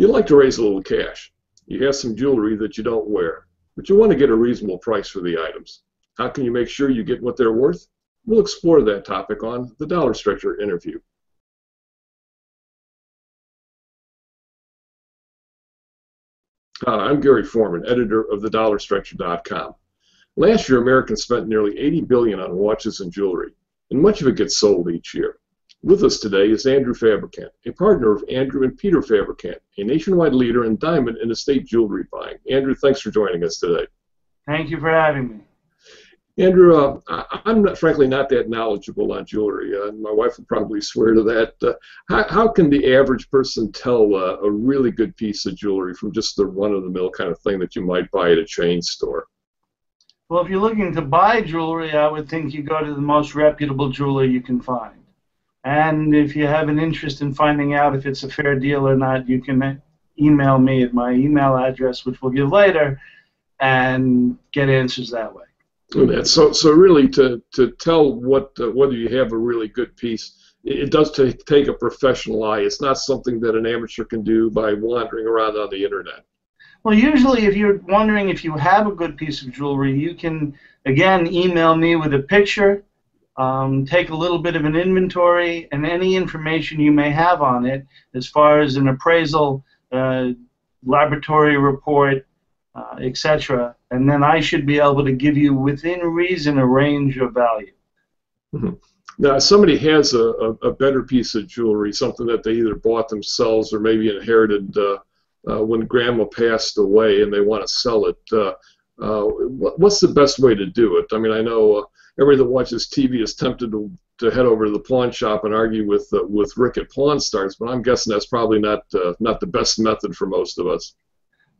You'd like to raise a little cash. You have some jewelry that you don't wear, but you want to get a reasonable price for the items. How can you make sure you get what they're worth? We'll explore that topic on the Dollar Stretcher interview. I'm Gary Foreman, editor of thedollarstretcher.com. Last year, Americans spent nearly $80 billion on watches and jewelry, and much of it gets sold each year. With us today is Andrew Fabrikant, a partner of Andrew and Peter Fabrikant, a nationwide leader in diamond and estate jewelry buying. Andrew, thanks for joining us today. Thank you for having me. Andrew, I'm frankly not that knowledgeable on jewelry. My wife would probably swear to that. How can the average person tell a really good piece of jewelry from just the run-of-the-mill kind of thing that you might buy at a chain store? Well, if you're looking to buy jewelry, I would think you go to the most reputable jeweler you can find. And if you have an interest in finding out if it's a fair deal or not, you can email me at my email address, which we'll give later, and get answers that way. So really, to tell whether you have a really good piece, it does take a professional eye. It's not something that an amateur can do by wandering around on the internet. Well, usually if you're wondering if you have a good piece of jewelry, you can, again, email me with a picture, take a little bit of an inventory, and any information you may have on it as far as an appraisal, laboratory report, etc., and then I should be able to give you, within reason, a range of value. Mm-hmm. Now, if somebody has a better piece of jewelry, something that they either bought themselves or maybe inherited when Grandma passed away, and they want to sell it, what's the best way to do it? I mean, I know everybody that watches TV is tempted to head over to the pawn shop and argue with Rick at Pawn Stars, but I'm guessing that's probably not the best method for most of us.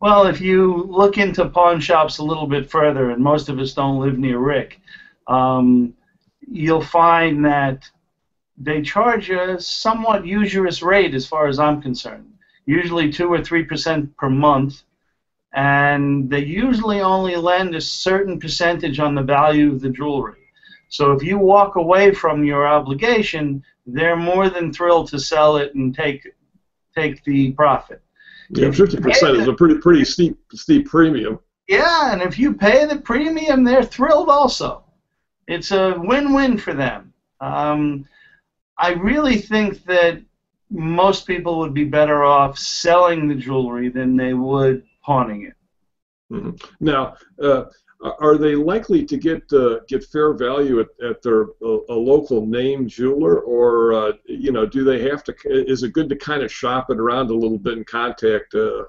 Well, if you look into pawn shops a little bit further, and most of us don't live near Rick, you'll find that they charge a somewhat usurious rate as far as I'm concerned, usually 2 or 3% per month, and they usually only lend a certain percentage on the value of the jewelry. So if you walk away from your obligation, they're more than thrilled to sell it and take the profit. Yeah, 50% is a pretty steep premium. Yeah, and if you pay the premium, they're thrilled also. It's a win-win for them. I really think that most people would be better off selling the jewelry than they would pawning it. Mm-hmm. Now, are they likely to get fair value at their a local name jeweler, or do they have to? Is it good to kind of shop it around a little bit and contact a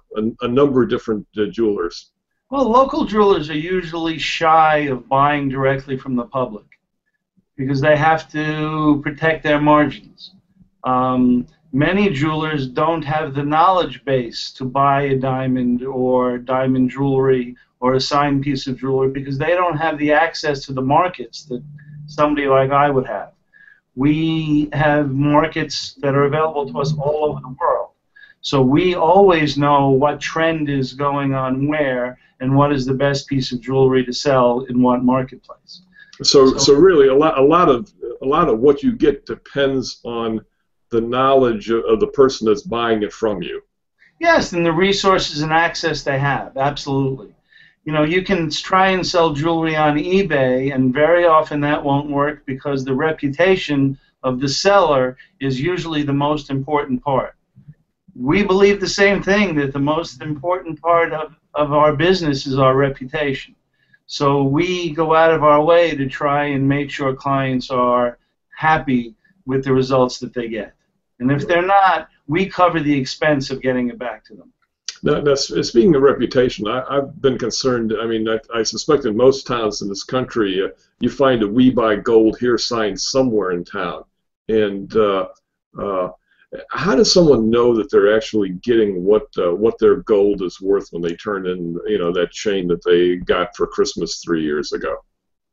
number of different jewelers? Well, local jewelers are usually shy of buying directly from the public because they have to protect their margins. Many jewelers don't have the knowledge base to buy a diamond or diamond jewelry or a signed piece of jewelry because they don't have the access to the markets that somebody like I would have. We have markets that are available to us all over the world. So we always know what trend is going on where and what is the best piece of jewelry to sell in what marketplace. So really a lot of what you get depends on the knowledge of the person that's buying it from you. Yes, and the resources and access they have, absolutely. You can try and sell jewelry on eBay, and very often that won't work because the reputation of the seller is usually the most important part. We believe the same thing, that the most important part of our business is our reputation. So we go out of our way to try and make sure clients are happy with the results that they get. And if they're not, we cover the expense of getting it back to them. Now, speaking of reputation, I've been concerned. I mean, I suspect in most towns in this country, you find a "We Buy Gold Here" sign somewhere in town. And how does someone know that they're actually getting what their gold is worth when they turn in, that chain that they got for Christmas 3 years ago?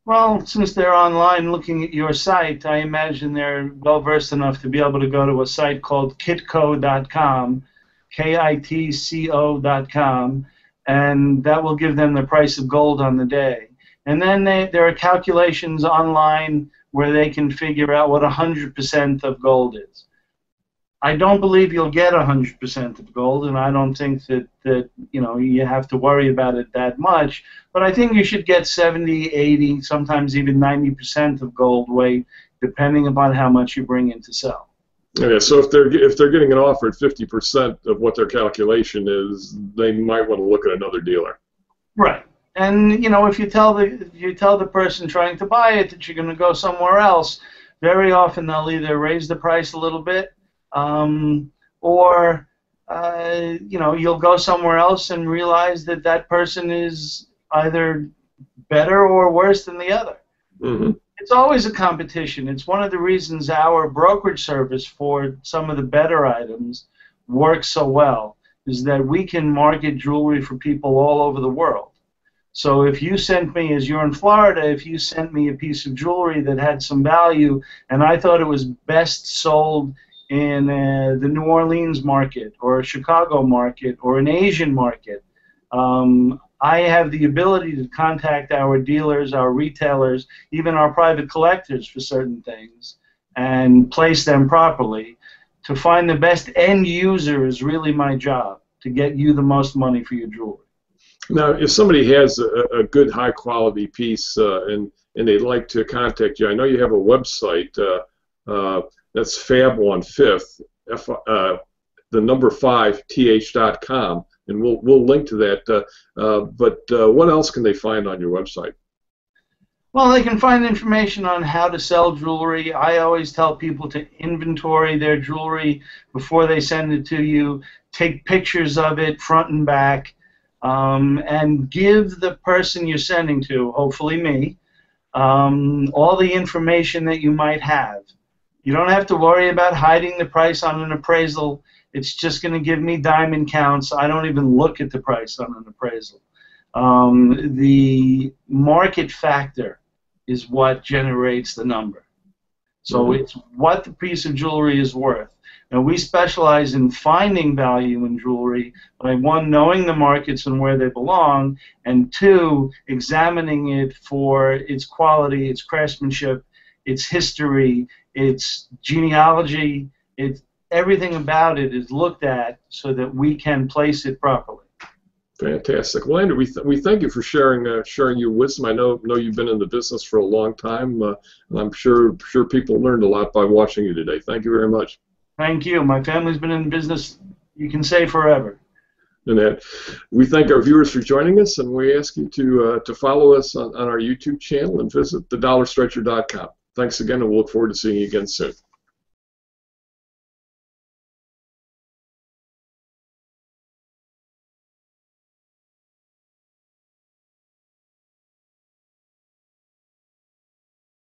Well, since they're online looking at your site, I imagine they're well-versed enough to be able to go to a site called kitco.com, kitco.com, and that will give them the price of gold on the day. And then there are calculations online where they can figure out what 100% of gold is. I don't believe you'll get 100% of gold, and I don't think that you have to worry about it that much. But I think you should get 70, 80, sometimes even 90% of gold weight, depending upon how much you bring in to sell. Okay, so if they're getting an offer at 50% of what their calculation is, they might want to look at another dealer. Right. And if you tell the person trying to buy it that you're going to go somewhere else, very often they'll either raise the price a little bit, or you'll go somewhere else and realize that that person is either better or worse than the other. Mm-hmm. It's always a competition. It's one of the reasons our brokerage service for some of the better items works so well, is that we can market jewelry for people all over the world. So if you sent me, as you're in Florida, if you sent me a piece of jewelry that had some value and I thought it was best sold in the New Orleans market or a Chicago market or an Asian market, I have the ability to contact our dealers, our retailers, even our private collectors for certain things and place them properly. To find the best end user is really my job, to get you the most money for your jewelry. Now, if somebody has a good, high-quality piece and they'd like to contact you, I know you have a website. That's Fab on Fifth, the number 5 th.com, and we'll link to that. But what else can they find on your website? Well, they can find information on how to sell jewelry. I always tell people to inventory their jewelry before they send it to you. Take pictures of it front and back. And give the person you're sending to, hopefully me, all the information that you might have. You don't have to worry about hiding the price on an appraisal. It's just going to give me diamond counts. I don't even look at the price on an appraisal. The market factor is what generates the number. So it's what the piece of jewelry is worth. Now, we specialize in finding value in jewelry by, one, knowing the markets and where they belong, and two, examining it for its quality, its craftsmanship, its history, its genealogy. Everything about it is looked at so that we can place it properly. Fantastic. Well, Andrew, we thank you for sharing your wisdom. I know you've been in the business for a long time, and I'm sure people learned a lot by watching you today. Thank you very much. Thank you. My family's been in business, you can say, forever. And we thank our viewers for joining us, and we ask you to follow us on our YouTube channel and visit thedollarstretcher.com. Thanks again, and we'll look forward to seeing you again soon.